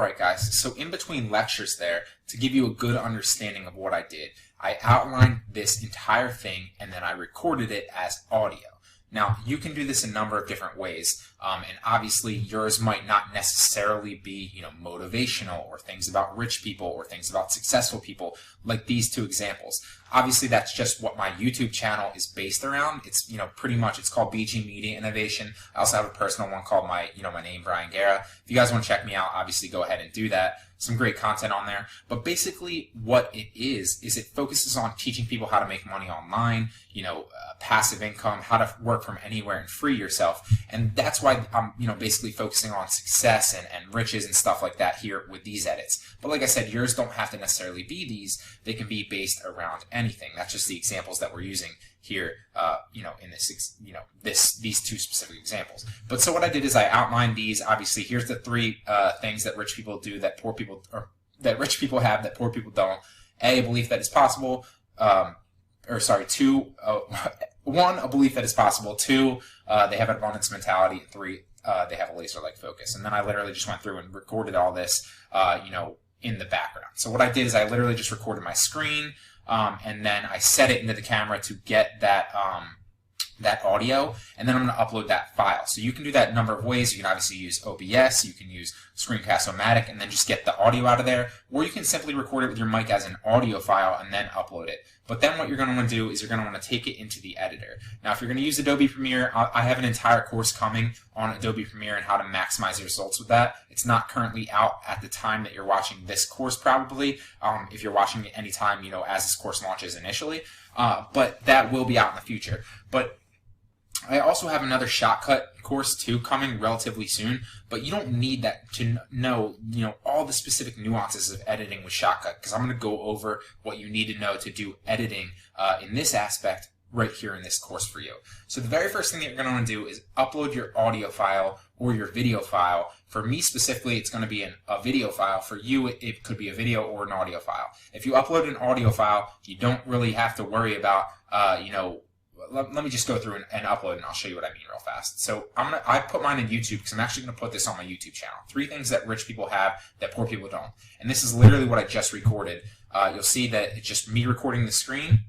Alright guys, so in between lectures there, to give you a good understanding of what I did, I outlined this entire thing and then I recorded it as audio. Now, you can do this a number of different ways, and obviously yours might not necessarily be, motivational or things about rich people or things about successful people, like these two examples. Obviously, that's just what my YouTube channel is based around. It's, pretty much, it's called BG Media Innovation. I also have a personal one called my name, Brian Guerra. If you guys want to check me out, obviously go ahead and do that. Some great content on there. But basically what it is it focuses on teaching people how to make money online, passive income, how to work from anywhere and free yourself. And that's why I'm, basically focusing on success and riches and stuff like that here with these edits. But like I said, yours don't have to necessarily be these. They can be based around anything. That's just the examples that we're using here, in this, these two specific examples. But so what I did is I outlined these. Obviously, here's the three things that rich people do that poor people, or that rich people have that poor people don't. A belief that it's possible. Two, one, a belief that it's possible. Two, they have an abundance mentality. And three, they have a laser-like focus. And then I literally just went through and recorded all this, in the background. So what I did is I literally just recorded my screen, and then I set it into the camera to get that that audio, and then I'm going to upload that file. So you can do that a number of ways. You can obviously use OBS, you can use Screencast-O-Matic, and then just get the audio out of there, or you can simply record it with your mic as an audio file and then upload it. But then what you're going to want to do is you're going to want to take it into the editor. Now, if you're going to use Adobe Premiere, I have an entire course coming on Adobe Premiere and how to maximize your results with that. It's not currently out at the time that you're watching this course, probably, if you're watching it anytime, as this course launches initially. But that will be out in the future. But I also have another shortcut course too coming relatively soon, but you don't need that to know, all the specific nuances of editing with Shotcut, because I'm going to go over what you need to know to do editing in this aspect right here in this course for you. So the very first thing that you're going to want to do is upload your audio file or your video file. For me specifically, it's going to be a video file. For you, it could be a video or an audio file. If you upload an audio file, you don't really have to worry about, let me just go through and upload, and I'll show you what I mean real fast. So I put mine in YouTube because I'm actually going to put this on my YouTube channel. 3 things that rich people have that poor people don't. And this is literally what I just recorded. You'll see that it's just me recording the screen.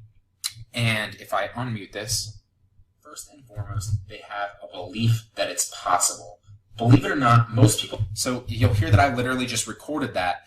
And if I unmute this, first and foremost, they have a belief that it's possible. Believe it or not, most people. So you'll hear that I literally just recorded that,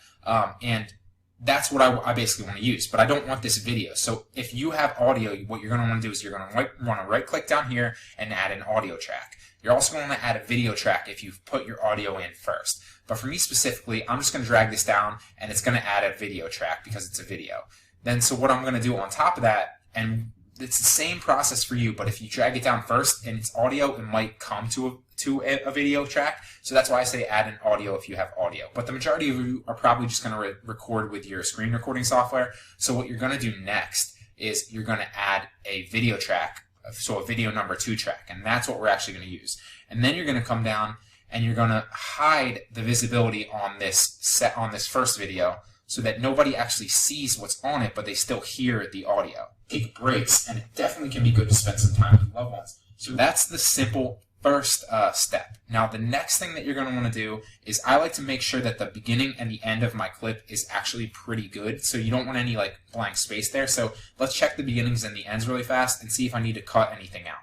and that's what I basically want to use, but I don't want this video. So if you have audio, what you're going to want to do is you're going to want to right-click down here and add an audio track. You're also going to add a video track if you've put your audio in first. But for me specifically, I'm just going to drag this down, and it's going to add a video track because it's a video. Then so what I'm going to do on top of that, and it's the same process for you, but if you drag it down first and it's audio, it might come to a video track. So that's why I say add an audio if you have audio. But the majority of you are probably just going to record with your screen recording software. So what you're going to do next is you're going to add a video track, so a video number 2 track, and that's what we're actually going to use. And then you're going to come down and you're going to hide the visibility on this first video so that nobody actually sees what's on it, but they still hear the audio. Take breaks, and it definitely can be good to spend some time with loved ones. So that's the simple first step. Now, the next thing that you're going to want to do is I like to make sure that the beginning and the end of my clip is actually pretty good. So you don't want any blank space there. So let's check the beginnings and the ends really fast and see if I need to cut anything out.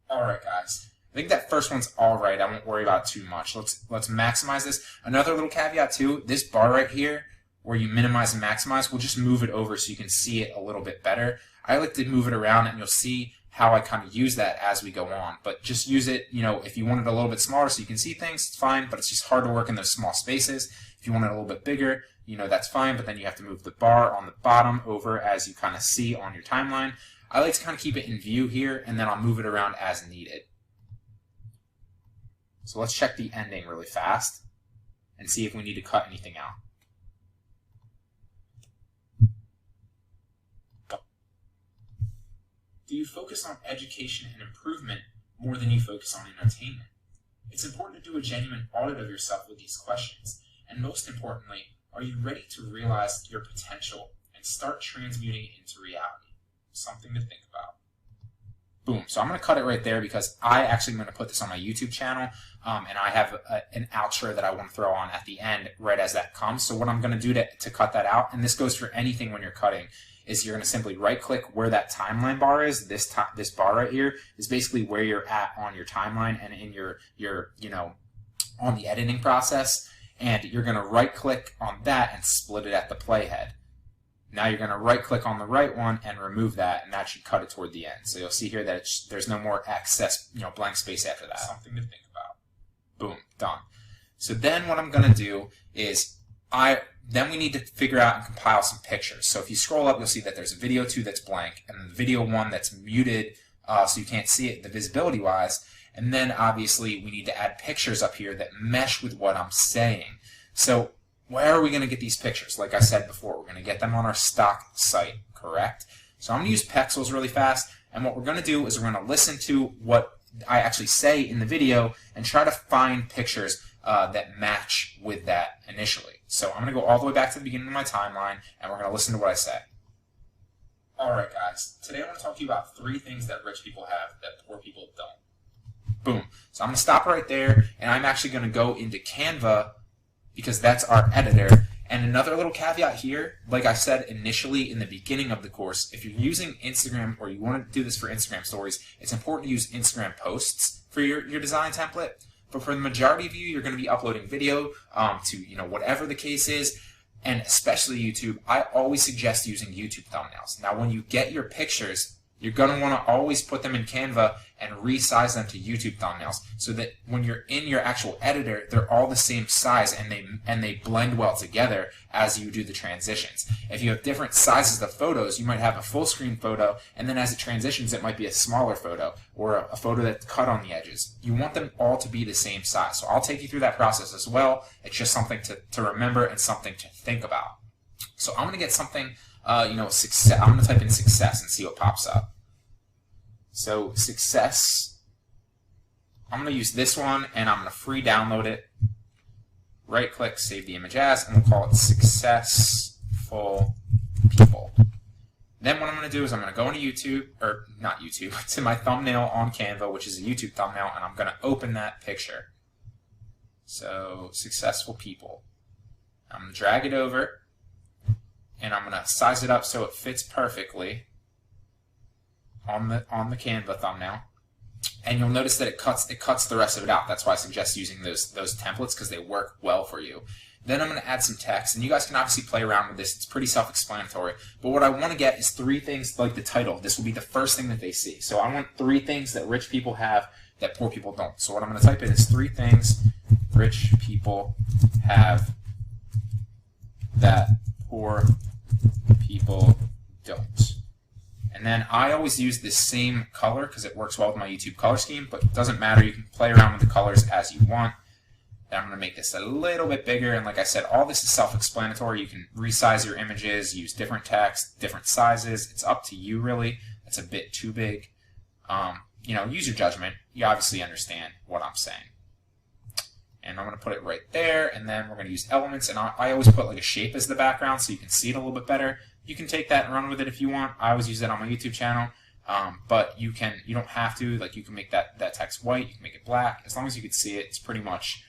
All right, guys. I think that first one's all right. I won't worry about it too much. Let's maximize this. Another little caveat too, this bar right here where you minimize and maximize, we'll just move it over so you can see it a little bit better. I like to move it around, and you'll see how I kind of use that as we go on. But just use it, if you want it a little bit smaller so you can see things, it's fine, but it's just hard to work in those small spaces. If you want it a little bit bigger, that's fine, but then you have to move the bar on the bottom over as you kind of see on your timeline. I like to kind of keep it in view here, and then I'll move it around as needed. So let's check the ending really fast and see if we need to cut anything out. Do you focus on education and improvement more than you focus on entertainment? It's important to do a genuine audit of yourself with these questions. And most importantly, are you ready to realize your potential and start transmuting it into reality? Something to think about. Boom. So I'm going to cut it right there because I actually am going to put this on my YouTube channel, and I have an outro that I want to throw on at the end right as that comes. So what I'm going to do to cut that out, and this goes for anything when you're cutting, is you're going to simply right-click where that timeline bar is. This bar right here is basically where you're at on your timeline and in your on the editing process, and you're going to right-click on that and split it at the playhead. Now you're going to right-click on the right one and remove that, and that should cut it toward the end. So you'll see here that there's no more excess, blank space after that. Something to think about. Boom, done. So then what I'm going to do is then we need to figure out and compile some pictures. So if you scroll up, you'll see that there's a video 2 that's blank, and then the video 1 that's muted, so you can't see it the visibility-wise. And then obviously we need to add pictures up here that mesh with what I'm saying. So where are we going to get these pictures? Like I said before, we're going to get them on our stock site, correct? So I'm going to use Pexels really fast, and what we're going to do is we're going to listen to what I actually say in the video and try to find pictures that match with that initially. So I'm going to go all the way back to the beginning of my timeline, and we're going to listen to what I say. Alright guys, today I want to talk to you about 3 things that rich people have that poor people don't. Boom. So I'm going to stop right there, and I'm actually going to go into Canva because that's our editor. And another little caveat here, like I said initially in the beginning of the course, if you're using Instagram or you want to do this for Instagram stories, it's important to use Instagram posts for your design template. But for the majority of you, you're going to be uploading video to whatever the case is, and especially YouTube. I always suggest using YouTube thumbnails. Now when you get your pictures, you're going to want to always put them in Canva and resize them to YouTube thumbnails so that when you're in your actual editor, they're all the same size and they blend well together as you do the transitions. If you have different sizes of photos, you might have a full screen photo, and then as it transitions, it might be a smaller photo or a photo that's cut on the edges. You want them all to be the same size. So I'll take you through that process as well. It's just something to remember and something to think about. So I'm going to get something success. I'm going to type in success and see what pops up. So success, I'm going to use this one, and I'm going to free download it. Right click, save the image as, and we'll call it successful people. Then what I'm going to do is I'm going to go into YouTube, or not YouTube, to my thumbnail on Canva, which is a YouTube thumbnail, and I'm going to open that picture. So successful people. I'm going to drag it over, and I'm going to size it up so it fits perfectly on the Canva thumbnail. And you'll notice that it cuts the rest of it out. That's why I suggest using those templates, because they work well for you. Then I'm going to add some text, and you guys can obviously play around with this. It's pretty self-explanatory. But what I want to get is 3 things like the title. This will be the first thing that they see. So I want 3 things that rich people have that poor people don't. So what I'm going to type in is 3 things rich people have that poor people don't. And then I always use this same color because it works well with my YouTube color scheme, but it doesn't matter. You can play around with the colors as you want. Then I'm going to make this a little bit bigger, and like I said, all this is self-explanatory. You can resize your images, use different text, different sizes. It's up to you, really. It's a bit too big. Use your judgment. You obviously understand what I'm saying. And I'm going to put it right there, and then we're going to use elements, and I always put like a shape as the background so you can see it a little bit better. You can take that and run with it if you want. I always use that on my YouTube channel, but you don't have to. Like, you can make that text white, you can make it black. As long as you can see it, it's pretty much,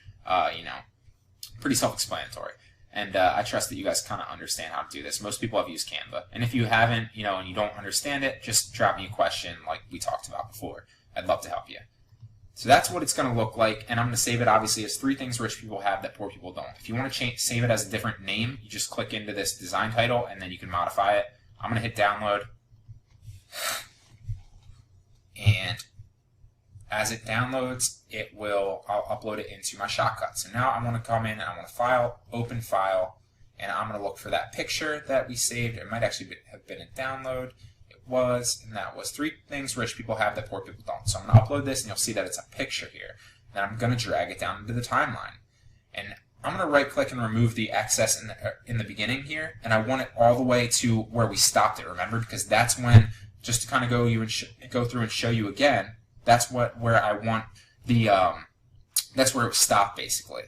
pretty self-explanatory. And I trust that you guys kind of understand how to do this. Most people have used Canva. And if you haven't, and you don't understand it, just drop me a question like we talked about before. I'd love to help you. So that's what it's going to look like, and I'm going to save it obviously as 3 things rich people have that poor people don't. If you want to save it as a different name, you just click into this design title, and then you can modify it. I'm going to hit download, and as it downloads, I'll upload it into my Shotcut. So now I want to come in and I want to file, open file, and I'm going to look for that picture that we saved. It might actually have been a download. And that was 3 things rich people have that poor people don't. So I'm going to upload this, and you'll see that it's a picture here. And I'm going to drag it down into the timeline. And I'm going to right-click and remove the excess in the beginning here, and I want it all the way to where we stopped it, remember? Because that's when, just to kind of go through and show you again, that's where I want the, that's where it stopped, basically.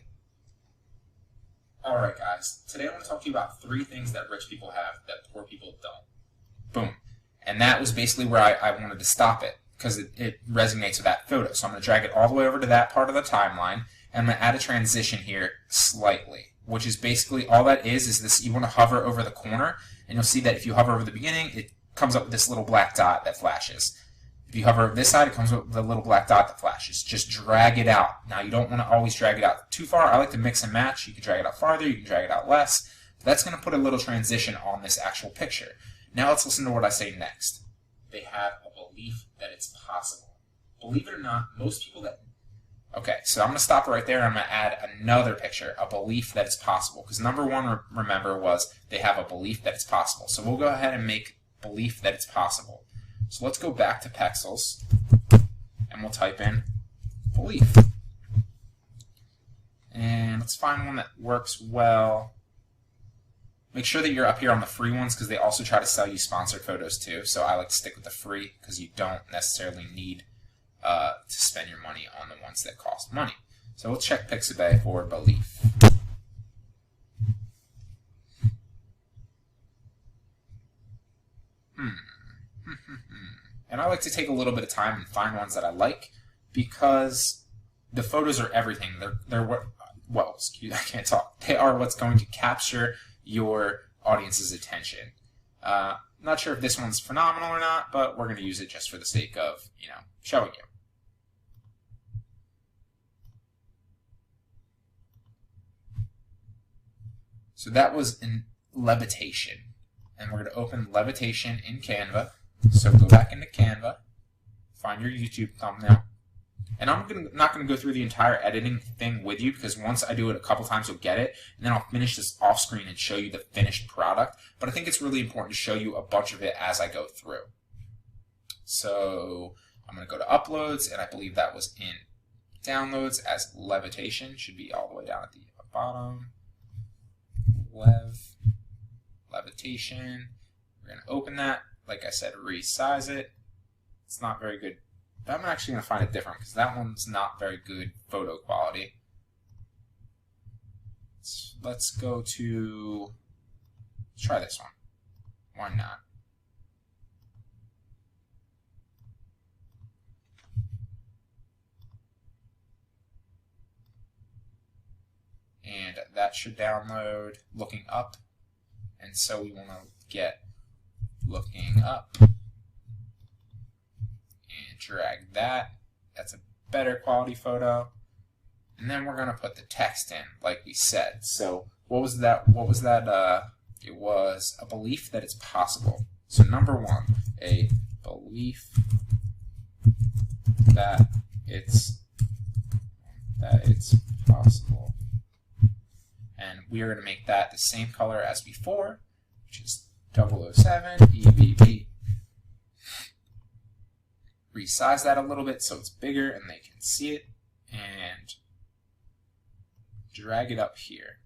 Alright guys, today I want to talk to you about 3 things that rich people have that poor people don't. Boom. And that was basically where I wanted to stop it, because it resonates with that photo. So I'm going to drag it all the way over to that part of the timeline, and I'm going to add a transition here slightly, which is basically all that is this. You want to hover over the corner, and you'll see that if you hover over the beginning, it comes up with this little black dot that flashes. If you hover over this side, it comes up with a little black dot that flashes. Just drag it out. Now, you don't want to always drag it out too far. I like to mix and match. You can drag it out farther. You can drag it out less. But that's going to put a little transition on this actual picture. Now, let's listen to what I say next. They have a belief that it's possible. Believe it or not, most people that... Okay, so I'm going to stop right there, and I'm going to add another picture, a belief that it's possible. Because number one, remember, was they have a belief that it's possible. So we'll go ahead and make belief that it's possible. So let's go back to Pexels, and we'll type in belief. And let's find one that works well. Make sure that you're up here on the free ones, because they also try to sell you sponsored photos too. So I like to stick with the free, because you don't necessarily need to spend your money on the ones that cost money. So we'll check Pixabay for belief. And I like to take a little bit of time and find ones that I like, because the photos are everything. They're what, well, excuse, I can't talk. They are what's going to capture your audience's attention. Not sure if this one's phenomenal or not, but we're going to use it just for the sake of, showing you. So that was in levitation, and we're going to open levitation in Canva. So go back into Canva, find your YouTube thumbnail, and I'm not going to go through the entire editing thing with you, because once I do it a couple times you'll get it, and then I'll finish this off screen and show you the finished product. But I think it's really important to show you a bunch of it as I go through. So I'm going to go to uploads, and I believe that was in downloads as levitation. Should be all the way down at the bottom. Levitation. We're going to open that. Like I said, resize it. It's not very good. I'm actually going to find it different, because that one's not very good photo quality. Let's go to, let's try this one. Why not? And that should download looking up. And so we want to get looking up. Drag that. That's a better quality photo. And then we're going to put the text in, like we said. So what was that? It was a belief that it's possible. So number one, a belief that it's possible. And we are going to make that the same color as before, which is 007 EBB. Resize that a little bit so it's bigger and they can see it, and drag it up here.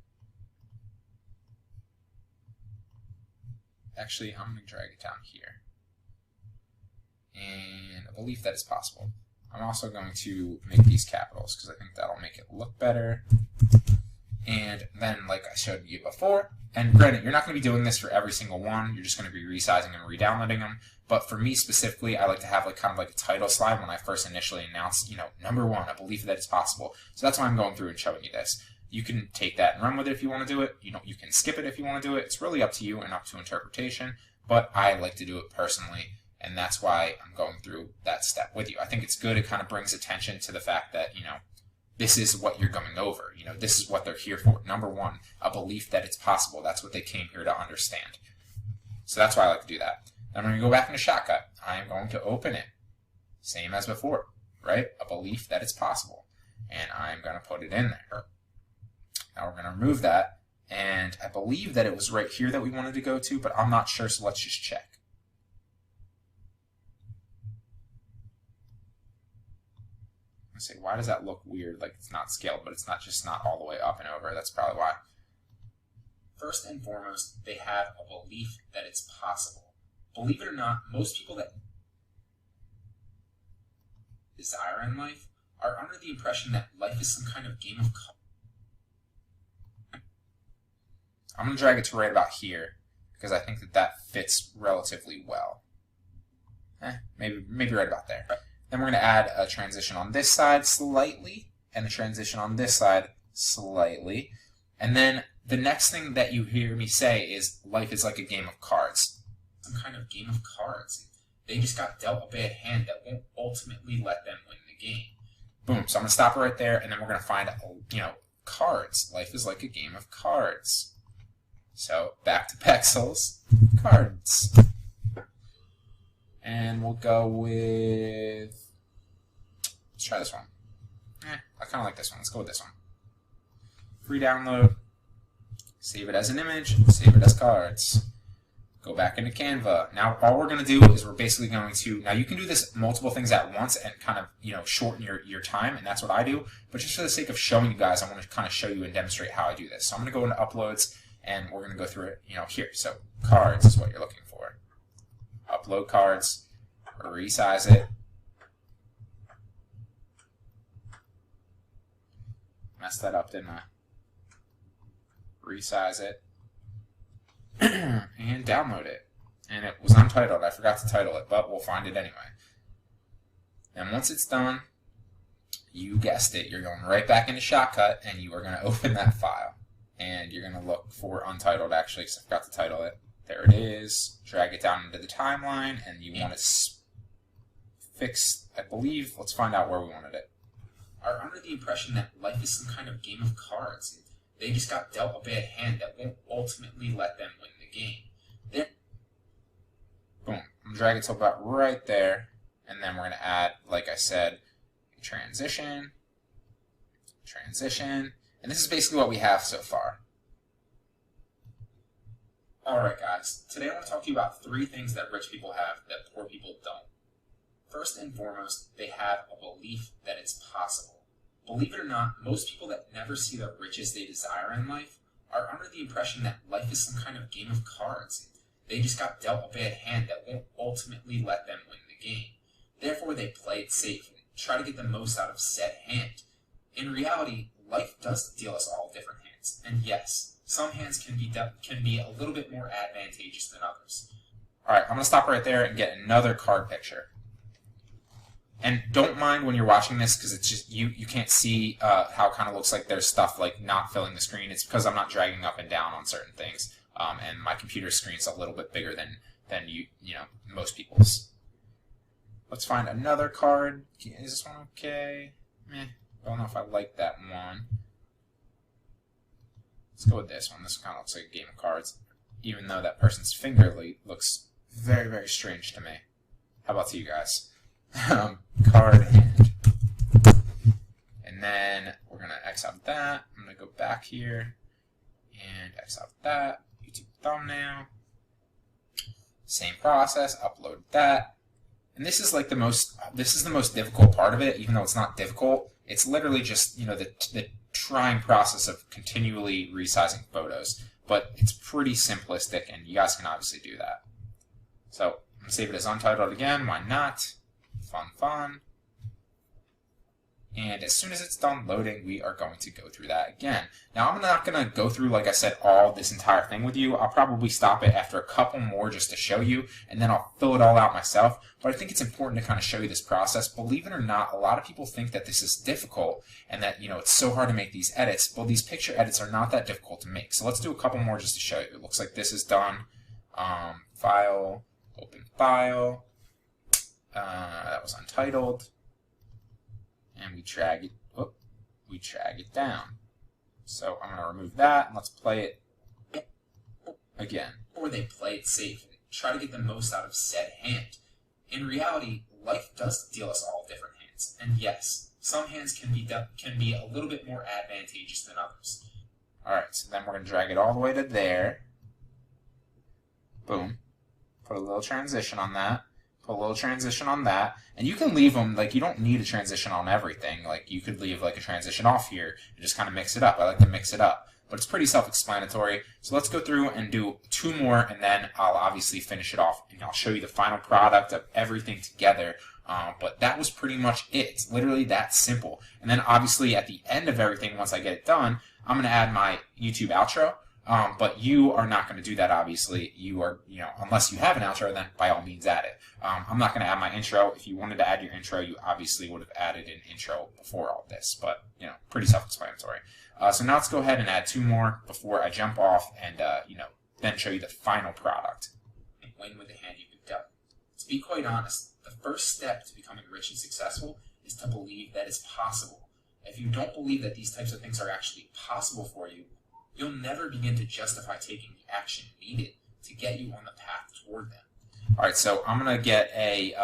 Actually, I'm going to drag it down here. And a belief that it's possible. I'm also going to make these capitals, because I think that'll make it look better. And then, like I showed you before, and granted, you're not going to be doing this for every single one. You're just going to be resizing and re-downloading them. But for me specifically, I like to have kind of like a title slide when I first initially announce, number one, a belief that it's possible. So that's why I'm going through and showing you this. You can take that and run with it if you want to do it. You can skip it if you want to do it. It's really up to you and up to interpretation. But I like to do it personally, and that's why I'm going through that step with you. I think it's good. It kind of brings attention to the fact that, this is what you're going over. This is what they're here for. Number one, a belief that it's possible. That's what they came here to understand. So that's why I like to do that. Then I'm going to go back into Shotcut. I am going to open it. Same as before, right? A belief that it's possible. And I'm going to put it in there. Now we're going to remove that. And I believe that it was right here that we wanted to go to, but I'm not sure, so let's just check. I say, why does that look weird? Like it's not scaled, but it's not all the way up and over. That's probably why. First and foremost, they have a belief that it's possible. Believe it or not, most people that desire in life are under the impression that life is some kind of game of color. I'm going to drag it to right about here, because I think that fits relatively well. Maybe right about there. Then we're going to add a transition on this side slightly, and a transition on this side slightly. And then the next thing that you hear me say is, life is like a game of cards. Some kind of game of cards. They just got dealt a bad hand that won't ultimately let them win the game. Boom. So I'm going to stop it right there, and then we're going to find, cards. Life is like a game of cards. So back to Pexels, cards. And we'll go with, let's try this one. I kind of like this one. Let's go with this one. Free download. Save it as an image. Save it as cards. Go back into Canva. Now all we're going to do is we're basically going to, now you can do this multiple things at once and kind of, shorten your time, and that's what I do. But just for the sake of showing you guys, I want to kind of show you and demonstrate how I do this. So I'm going to go into uploads, and we're going to go through it, here. So cards is what you're looking for. Upload cards, resize it. Messed that up, didn't I? Resize it. And download it. And it was untitled. I forgot to title it, but we'll find it anyway. And once it's done, you guessed it, you're going right back into Shotcut, and you are going to open that file. And you're going to look for untitled, actually, because I forgot to title it. There it is. Drag it down into the timeline, and you want to fix, I believe, let's find out where we wanted it. Are under the impression that life is some kind of game of cards. They just got dealt a bad hand that won't ultimately let them win the game. Boom. I'm going to drag it to about right there, and then we're going to add, like I said, a transition, and this is basically what we have so far. Alright guys, today I want to talk to you about 3 things that rich people have that poor people don't. First and foremost, they have a belief that it's possible. Believe it or not, most people that never see the riches they desire in life are under the impression that life is some kind of game of cards. They just got dealt a bad hand that won't ultimately let them win the game. Therefore, they play it safe and try to get the most out of said hand. In reality, life does deal us all different hands, and yes, some hands can be a little bit more advantageous than others. Alright, I'm going to stop right there and get another card picture. And don't mind when you're watching this, because it's just you can't see how it kind of looks like there's stuff like not filling the screen. It's because I'm not dragging up and down on certain things, and my computer screen's a little bit bigger than most people's. Let's find another card. Is this one okay? I don't know if I like that one. Let's go with this one. This kind of looks like a game of cards, even though that person's finger looks very, very strange to me. How about to you guys? Card hand. And then we're going to X out that. I'm going to go back here and X out that. YouTube thumbnail. Same process. Upload that. And this is like the most difficult part of it, even though it's not difficult. It's literally just, the trying process of continually resizing photos. But it's pretty simplistic, and you guys can obviously do that. So I'm going to save it as untitled again. Why not? Fun. And as soon as it's done loading, we are going to go through that again. Now, I'm not going to go through, like I said, all this entire thing with you. I'll probably stop it after a couple more just to show you, and then I'll fill it all out myself. But I think it's important to kind of show you this process. Believe it or not, a lot of people think that this is difficult and that, it's so hard to make these edits. Well, these picture edits are not that difficult to make. So let's do a couple more just to show you. It looks like this is done. File, open file. That was untitled, and we drag it down. So I'm going to remove that, and let's play it again. Or they play it safe and try to get the most out of said hand. In reality, life does deal us all different hands, and yes, some hands can be a little bit more advantageous than others. All right, so then we're going to drag it all the way to there. Boom. Put a little transition on that. Put a little transition on that, and you can leave them, you don't need a transition on everything. You could leave, a transition off here and just kind of mix it up. I like to mix it up, but it's pretty self-explanatory. So let's go through and do 2 more, and then I'll obviously finish it off, and I'll show you the final product of everything together. But that was pretty much it. It's literally that simple. And then, obviously, at the end of everything, once I get it done, I'm going to add my YouTube outro. But you are not going to do that, obviously. You are, unless you have an outro, then by all means add it. I'm not going to add my intro. If you wanted to add your intro, you obviously would have added an intro before all this, but, pretty self-explanatory. So now let's go ahead and add 2 more before I jump off and, then show you the final product. And win with the hand you picked up. To be quite honest, the first step to becoming rich and successful is to believe that it's possible. If you don't believe that these types of things are actually possible for you, you'll never begin to justify taking the action needed to get you on the path toward them. All right, so I'm going to get a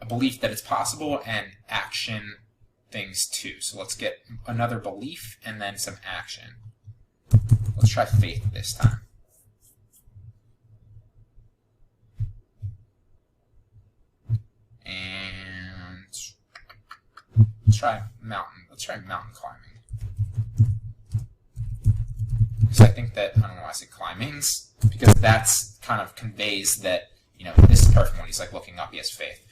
belief that it's possible and action things too. So let's get another belief and then some action. Let's try faith this time. And let's try mountain. Let's try mountain climbing. Because I think that, I don't know why I say climbings, because that's kind of conveys that, this is perfect when he's like looking up, he has faith.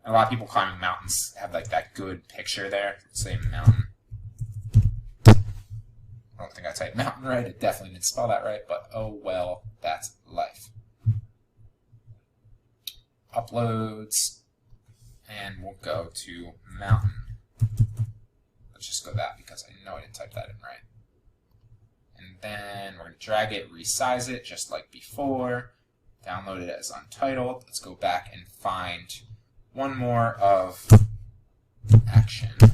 A lot of people climbing mountains have like that good picture there. Let's say mountain. I don't think I typed mountain right. It definitely didn't spell that right, but oh well, that's life. Uploads, and we'll go to mountain. Let's just go that because I know I didn't type that in right. And then we're going to drag it, resize it just like before, download it as untitled. Let's go back and find one more of action. Let's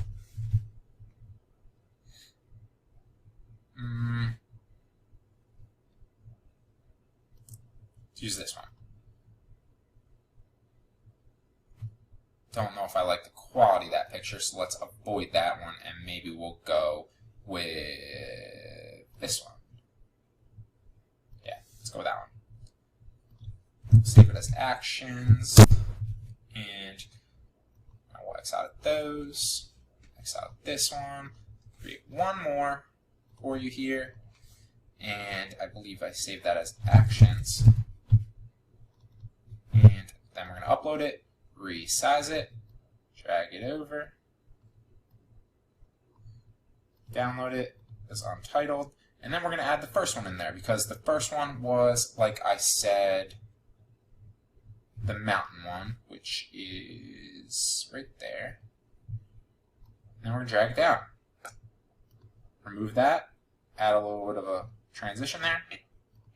use this one. Don't know if I like the quality of that picture, so let's avoid that one, and maybe we'll go with this one. Yeah, let's go with that one. Save it as actions, and we'll X out of those, X out this one, create one more for you here, and I believe I saved that as actions. And then we're going to upload it, resize it, drag it over, download it as untitled, and then we're going to add the first one in there because the first one was, like I said, the mountain one, which is right there. Then we're going to drag it down. Remove that, add a little bit of a transition there.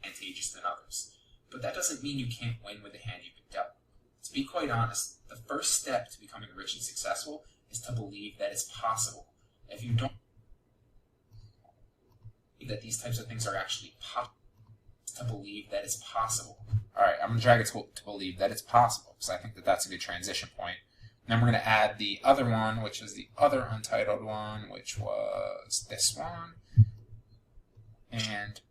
Advantageous than others. But that doesn't mean you can't win with the hand you picked up. To be quite honest, the first step to becoming rich and successful is to believe that it's possible. If you don't believe that these types of things are actually possible, to believe that it's possible. Alright, I'm going to drag it to believe that it's possible, because I think that that's a good transition point. And then we're going to add the other one, which is the other untitled one, which was this one. And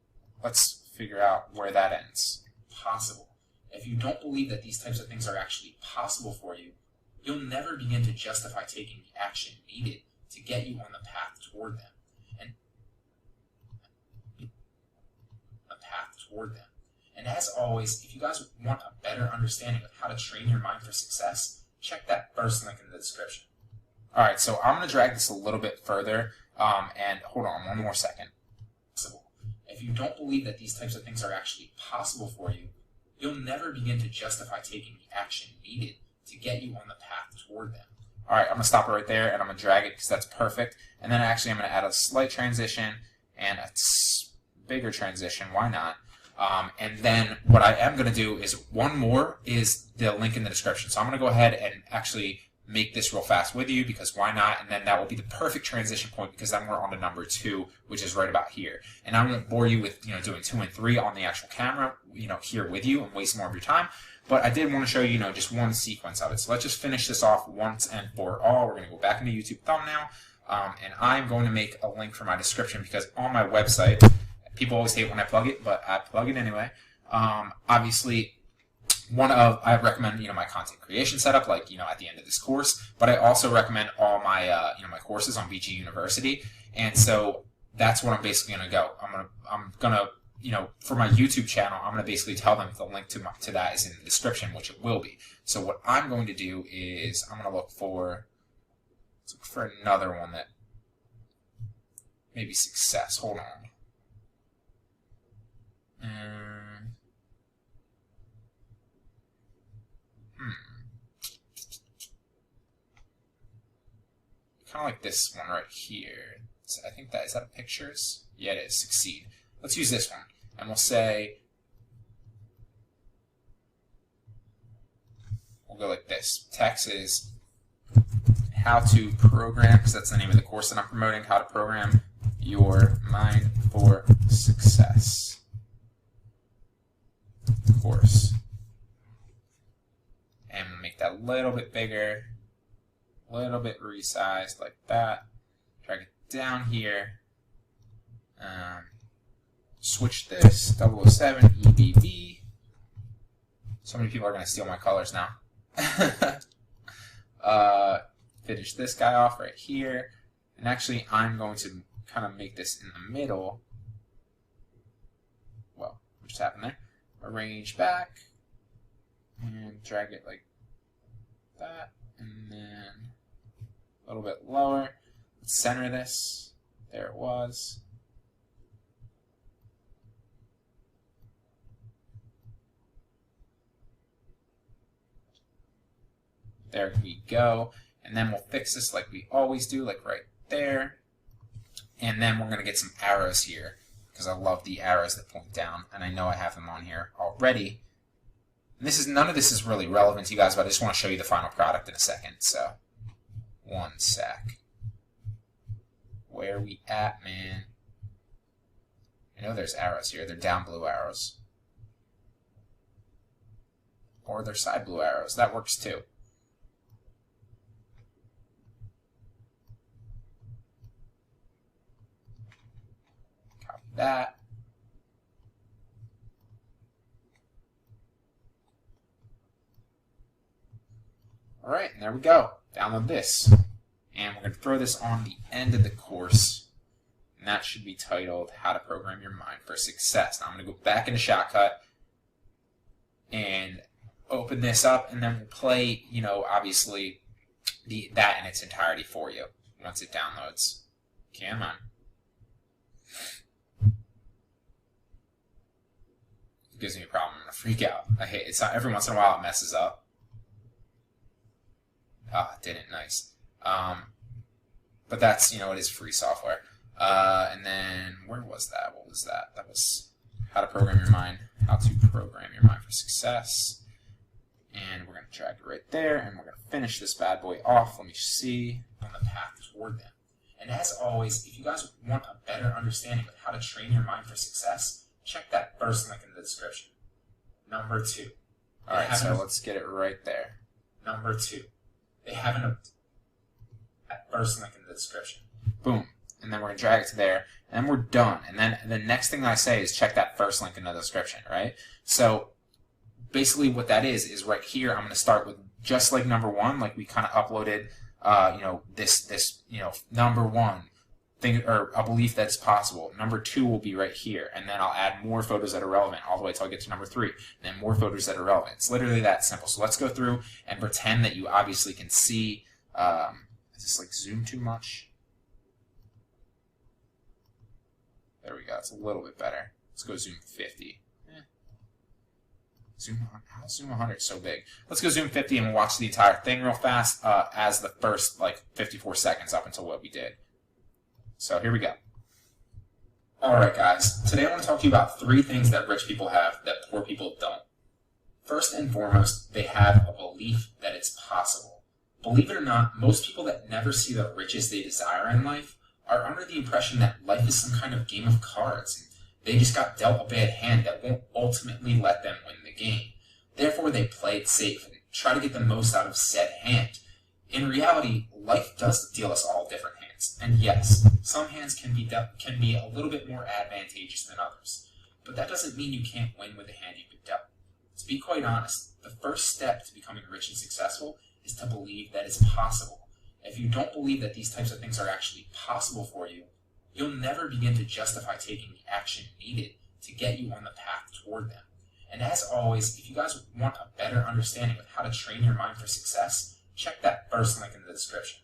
let's figure out where that ends. Possible. If you don't believe that these types of things are actually possible for you, you'll never begin to justify taking the action needed to get you on the path toward them. And as always, if you guys want a better understanding of how to train your mind for success, check that first link in the description. Alright, so I'm going to drag this a little bit further, and hold on one more second. If you don't believe that these types of things are actually possible for you, you'll never begin to justify taking the action needed to get you on the path toward them. Alright, I'm going to stop it right there, and I'm going to drag it because that's perfect. And then actually I'm going to add a slight transition and a bigger transition, why not? And then what I am going to do is one more is the link in the description. So I'm going to go ahead and actually make this real fast with you because why not? And then that will be the perfect transition point because then we're on to number 2, which is right about here. And I won't bore you with doing 2 and 3 on the actual camera, here with you and waste more of your time. But I did want to show you, just one sequence of it. So let's just finish this off once and for all. We're going to go back into YouTube thumbnail, and I'm going to make a link for my description because on my website. People always hate when I plug it, but I plug it anyway. Obviously, I recommend my content creation setup, like at the end of this course. But I also recommend all my my courses on BG University, and so that's what I'm basically gonna go. I'm gonna for my YouTube channel, I'm gonna basically tell them the link to that is in the description, which it will be. So what I'm going to do is I'm gonna look for another one that maybe success. Hold on. Kind of like this one right here. So I think is that a pictures? Yeah, it is. Succeed. Let's use this one, and we'll say we'll go like this. Text is how to program, because that's the name of the course that I'm promoting. How to program your mind for success course, and we'll make that a little bit bigger. A little bit resized like that. Drag it down here. Switch this 007 EBB. So many people are going to steal my colors now. Finish this guy off right here. And actually, I'm going to kind of make this in the middle. Well, what just happened there? Arrange back. And drag it like that. And then a little bit lower. Let's center this. There it was. There we go. And then we'll fix this like we always do, like right there. And then we're going to get some arrows here, because I love the arrows that point down, and I know I have them on here already. And none of this is really relevant to you guys, but I just want to show you the final product in a second. So, one sec. Where are we at, man? I know there's arrows here. They're down blue arrows. Or they're side blue arrows. That works too. Copy that. Alright, and there we go. Download this. And we're going to throw this on the end of the course. And that should be titled How to Program Your Mind for Success. Now I'm going to go back into Shotcut and open this up, and then we'll play, obviously that in its entirety for you once it downloads. Come on. It gives me a problem. I'm going to freak out. I hate it. It's not, every once in a while it messes up. Ah, it didn't. Nice. But that's, it is free software. And then, where was that? What was that? That was How to Program Your Mind. How to Program Your Mind for Success. And we're going to drag it right there, and we're going to finish this bad boy off. Let me see. On the path toward them. And as always, if you guys want a better understanding of how to train your mind for success, check that first link in the description. Number 2. Alright, so let's get it right there. Number 2. They have that first link in the description. Boom. And then we're going to drag it to there, and then we're done. And then the next thing I say is check that first link in the description, right? So basically what that is right here, I'm going to start with just like number 1, like we kind of uploaded, this number 1 thing, or a belief that's possible. Number 2 will be right here, and then I'll add more photos that are relevant all the way until I get to number 3, and then more photos that are relevant. It's literally that simple. So let's go through and pretend that you obviously can see. Is this like zoom too much? There we go. It's a little bit better. Let's go zoom 50. How zoom 100 is so big? Let's go zoom 50 and we'll watch the entire thing real fast as the first 54 seconds up until what we did. So here we go. Alright guys, today I want to talk to you about 3 things that rich people have that poor people don't. First and foremost, they have a belief that it's possible. Believe it or not, most people that never see the riches they desire in life are under the impression that life is some kind of game of cards. They just got dealt a bad hand that won't ultimately let them win the game. Therefore, they play it safe and try to get the most out of said hand. In reality, life does deal us all different hands. And yes, some hands can be a little bit more advantageous than others. But that doesn't mean you can't win with the hand you've been dealt. To be quite honest, the first step to becoming rich and successful is to believe that it's possible. If you don't believe that these types of things are actually possible for you, you'll never begin to justify taking the action needed to get you on the path toward them. And as always, if you guys want a better understanding of how to train your mind for success, check that first link in the description.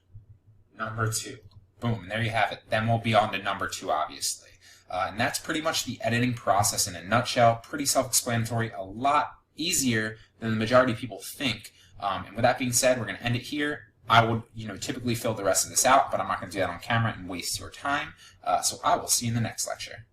Number 2. Boom, and there you have it. Then we'll be on to number 2, obviously. And that's pretty much the editing process in a nutshell. Pretty self-explanatory, a lot easier than the majority of people think. And with that being said, we're going to end it here. I would, typically fill the rest of this out, but I'm not going to do that on camera and waste your time. So I will see you in the next lecture.